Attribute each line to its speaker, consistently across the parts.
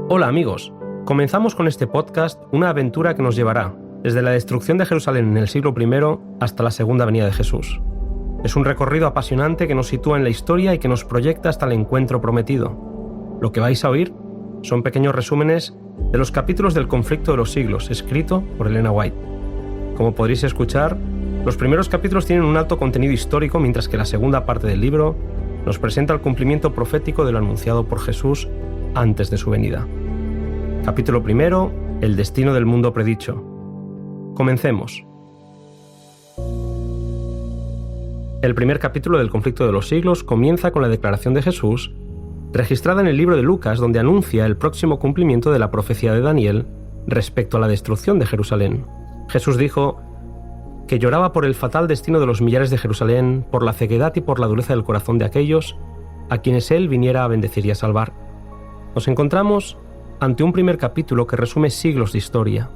Speaker 1: Hola amigos, comenzamos con este podcast una aventura que nos llevará desde la destrucción de Jerusalén en el siglo I hasta la segunda venida de Jesús. Es un recorrido apasionante que nos sitúa en la historia y que nos proyecta hasta el encuentro prometido. Lo que vais a oír son pequeños resúmenes de los capítulos del conflicto de los siglos, escrito por Elena White. Como podréis escuchar, los primeros capítulos tienen un alto contenido histórico, mientras que la segunda parte del libro nos presenta el cumplimiento profético de lo anunciado por Jesús antes de su venida. Capítulo primero, el destino del mundo predicho. Comencemos. El primer capítulo del conflicto de los siglos comienza con la declaración de Jesús, registrada en el libro de Lucas, donde anuncia el próximo cumplimiento de la profecía de Daniel respecto a la destrucción de Jerusalén. Jesús dijo que lloraba por el fatal destino de los millares de Jerusalén, por la ceguedad y por la dureza del corazón de aquellos a quienes él viniera a bendecir y a salvar. Nos encontramos ante un primer capítulo que resume siglos de historia,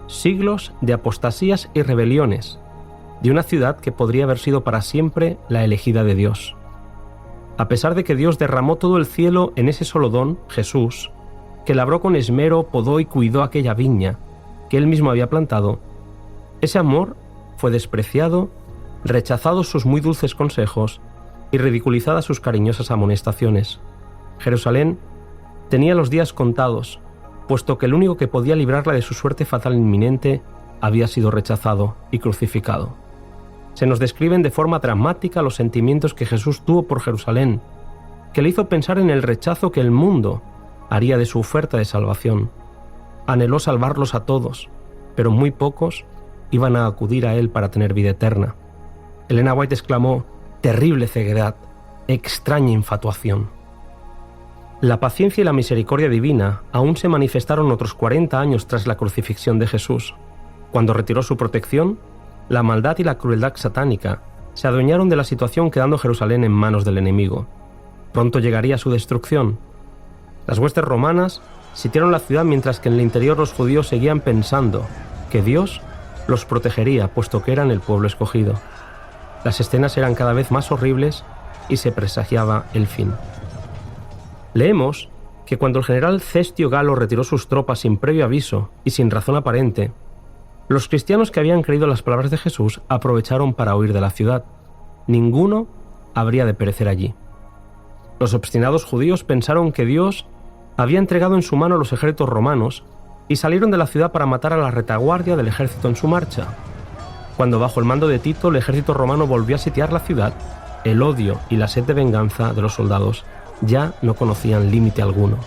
Speaker 1: siglos de apostasías y rebeliones, de una ciudad que podría haber sido para siempre la elegida de Dios. A pesar de que Dios derramó todo el cielo en ese solo don, Jesús, que labró con esmero, podó y cuidó aquella viña que él mismo había plantado, ese amor fue despreciado, rechazados sus muy dulces consejos y ridiculizadas sus cariñosas amonestaciones. Jerusalén tenía los días contados, puesto que el único que podía librarla de su suerte fatal inminente había sido rechazado y crucificado. Se nos describen de forma dramática los sentimientos que Jesús tuvo por Jerusalén, que le hizo pensar en el rechazo que el mundo haría de su oferta de salvación. Anheló salvarlos a todos, pero muy pocos iban a acudir a él para tener vida eterna. Elena White exclamó: «Terrible ceguedad, extraña infatuación». La paciencia y la misericordia divina aún se manifestaron otros 40 años tras la crucifixión de Jesús. Cuando retiró su protección, la maldad y la crueldad satánica se adueñaron de la situación, quedando Jerusalén en manos del enemigo. Pronto llegaría su destrucción. Las huestes romanas sitiaron la ciudad, mientras que en el interior los judíos seguían pensando que Dios los protegería, puesto que eran el pueblo escogido. Las escenas eran cada vez más horribles y se presagiaba el fin. Leemos que cuando el general Cestio Galo retiró sus tropas sin previo aviso y sin razón aparente, los cristianos que habían creído las palabras de Jesús aprovecharon para huir de la ciudad. Ninguno habría de perecer allí. Los obstinados judíos pensaron que Dios había entregado en su mano a los ejércitos romanos y salieron de la ciudad para matar a la retaguardia del ejército en su marcha. Cuando bajo el mando de Tito el ejército romano volvió a sitiar la ciudad, el odio y la sed de venganza de los soldados ya no conocían límite alguno.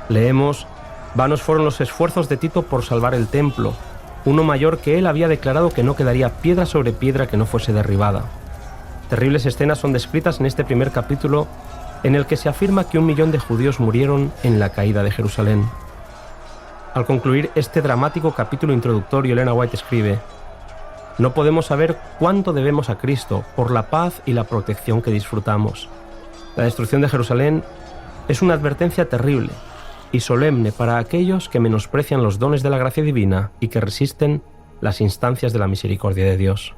Speaker 1: Leemos: «Vanos fueron los esfuerzos de Tito por salvar el templo. Uno mayor que él había declarado que no quedaría piedra sobre piedra que no fuese derribada». Terribles escenas son descritas en este primer capítulo, en el que se afirma que 1 millón de judíos murieron en la caída de Jerusalén. Al concluir este dramático capítulo introductorio, Elena White escribe: «No podemos saber cuánto debemos a Cristo por la paz y la protección que disfrutamos. La destrucción de Jerusalén es una advertencia terrible y solemne para aquellos que menosprecian los dones de la gracia divina y que resisten las instancias de la misericordia de Dios».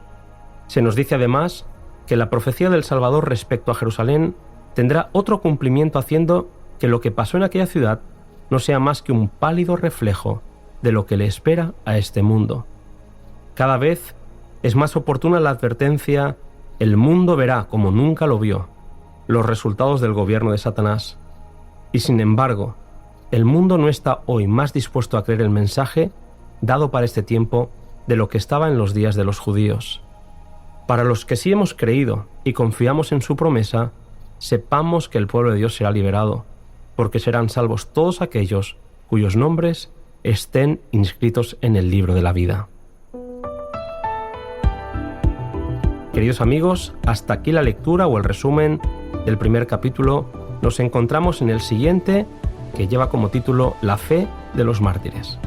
Speaker 1: Se nos dice además que la profecía del Salvador respecto a Jerusalén tendrá otro cumplimiento, haciendo que lo que pasó en aquella ciudad no sea más que un pálido reflejo de lo que le espera a este mundo. Cada vez es más oportuna la advertencia: el mundo verá, como nunca lo vio, los resultados del gobierno de Satanás. Y sin embargo, el mundo no está hoy más dispuesto a creer el mensaje dado para este tiempo de lo que estaba en los días de los judíos. Para los que sí hemos creído y confiamos en su promesa, sepamos que el pueblo de Dios será liberado, porque serán salvos todos aquellos cuyos nombres estén inscritos en el libro de la vida. Queridos amigos, hasta aquí la lectura o el resumen del primer capítulo. Nos encontramos en el siguiente, que lleva como título La fe de los mártires.